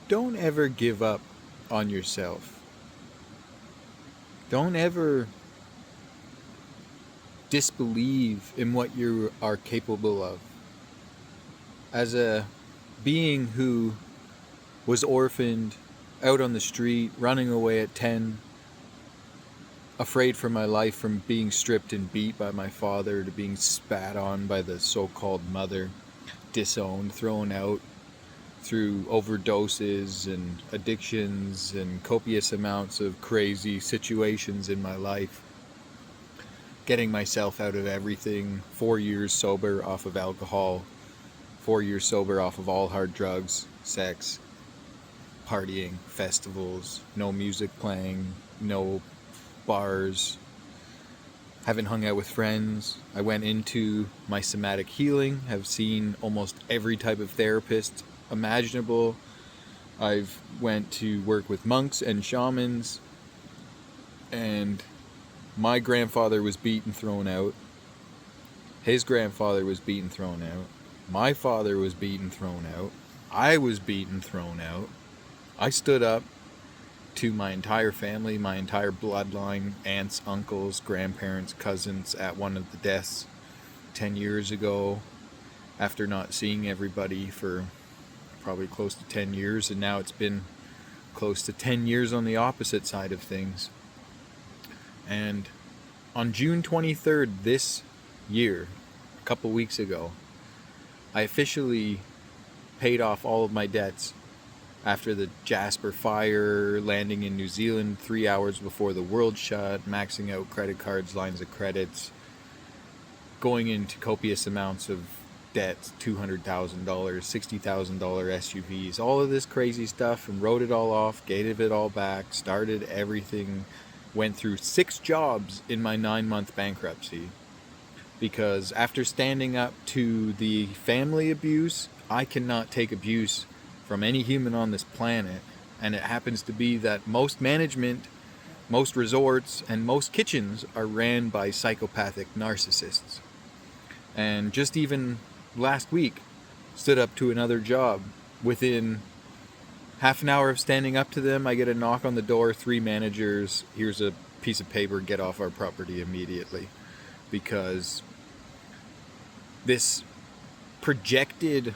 don't ever give up on yourself. Don't ever disbelieve in what you are capable of. As a being who was orphaned, out on the street, running away at 10, afraid for my life from being stripped and beat by my father to being spat on by the so-called mother, disowned, thrown out through overdoses and addictions and copious amounts of crazy situations in my life. Getting myself out of everything, 4 years sober off of alcohol, 4 years sober off of all hard drugs, sex, partying, festivals, no music playing, no bars, haven't hung out with friends. I went into my somatic healing, have seen almost every type of therapist imaginable. I've went to work with monks and shamans, and my grandfather was beaten, thrown out. His grandfather was beaten, thrown out. My father was beaten, thrown out. I was beaten, thrown out. I stood up to my entire family, my entire bloodline, aunts, uncles, grandparents, cousins at one of the deaths 10 years ago, after not seeing everybody for probably close to 10 years, and now it's been close to 10 years on the opposite side of things. And on June 23rd this year, a couple weeks ago, I officially paid off all of my debts after the Jasper fire, landing in New Zealand 3 hours before the world shut, maxing out credit cards, lines of credits, going into copious amounts of debt, $200,000, $60,000 SUVs, all of this crazy stuff, and wrote it all off, gave it all back, started everything, went through 6 jobs in my 9-month bankruptcy. Because after standing up to the family abuse, I cannot take abuse from any human on this planet, and it happens to be that most management, most resorts, and most kitchens are ran by psychopathic narcissists. And just even last week, stood up to another job. Within half an hour of standing up to them, I get a knock on the door, 3 managers, here's a piece of paper, get off our property immediately. Because this projected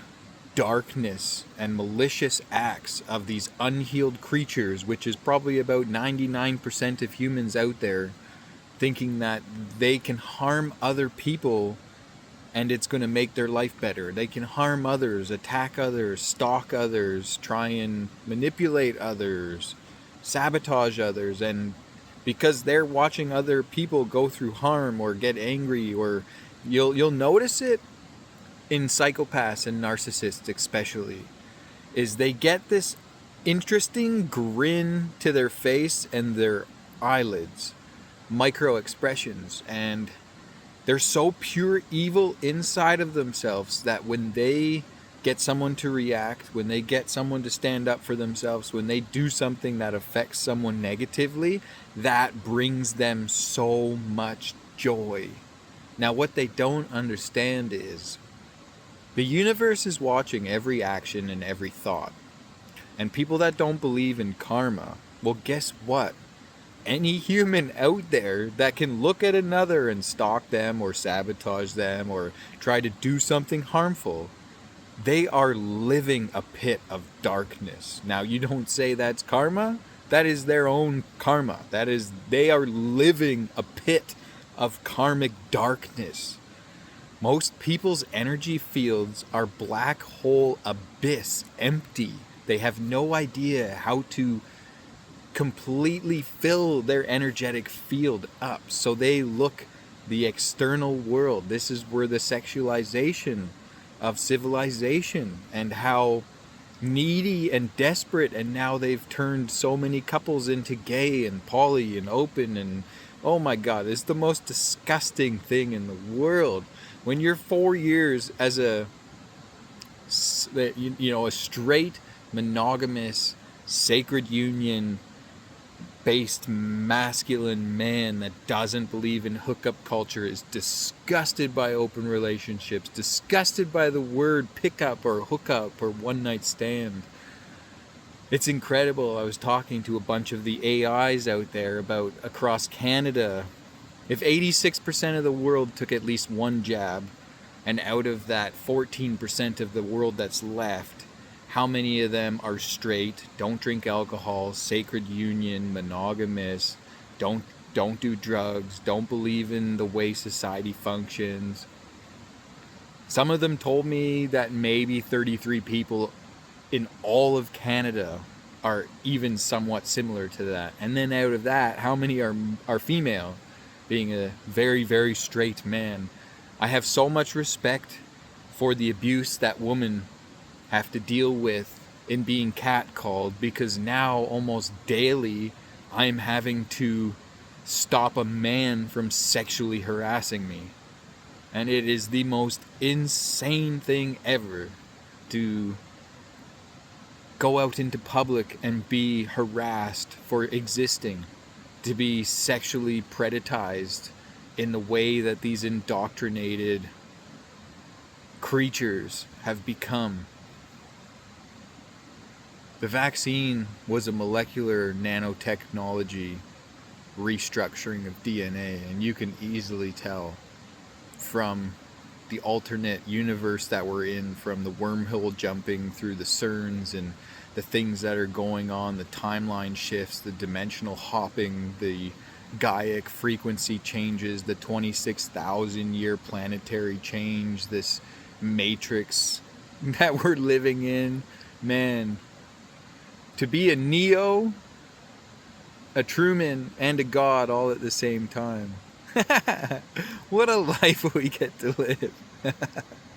darkness and malicious acts of these unhealed creatures, which is probably about 99% of humans out there, thinking that they can harm other people and it's going to make their life better. They can harm others, attack others, stalk others, try and manipulate others, sabotage others, and because they're watching other people go through harm or get angry, or you'll notice it in psychopaths and narcissists especially, is they get this interesting grin to their face and their eyelids, micro expressions, and they're so pure evil inside of themselves that when they get someone to react, when they get someone to stand up for themselves, when they do something that affects someone negatively, that brings them so much joy. Now, what they don't understand is the universe is watching every action and every thought. And people that don't believe in karma, well, guess what? Any human out there that can look at another and stalk them or sabotage them or try to do something harmful, they are living a pit of darkness. Now, you don't say that's karma. That is their own karma. That is, they are living a pit of karmic darkness. Most people's energy fields are black hole abyss, empty. They have no idea how to completely fill their energetic field up. So they look the external world. This is where the sexualization of civilization and how needy and desperate, and now they've turned so many couples into gay and poly and open, and oh my god, it's the most disgusting thing in the world. When you're 4 years as a straight, monogamous, sacred union based masculine man that doesn't believe in hookup culture, is disgusted by open relationships, disgusted by the word pickup or hookup or one night stand, It's incredible. I was talking to a bunch of the AIs out there about across Canada. If 86% of the world took at least one jab, and out of that 14% of the world that's left, how many of them are straight, don't drink alcohol, sacred union, monogamous, don't do drugs, don't believe in the way society functions? Some of them told me that maybe 33 people in all of Canada are even somewhat similar to that. And then out of that, how many are female, being a very, very straight man? I have so much respect for the abuse that women have to deal with in being catcalled, because now almost daily I'm having to stop a man from sexually harassing me. And it is the most insane thing ever to go out into public and be harassed for existing, to be sexually predatorized in the way that these indoctrinated creatures have become. The vaccine was a molecular nanotechnology restructuring of DNA, and you can easily tell from the alternate universe that we're in, from the wormhole jumping through the CERNs and the things that are going on, the timeline shifts, the dimensional hopping, the Gaiac frequency changes, the 26,000 year planetary change, this matrix that we're living in. Man, to be a Neo, a Truman, and a God all at the same time. What a life we get to live.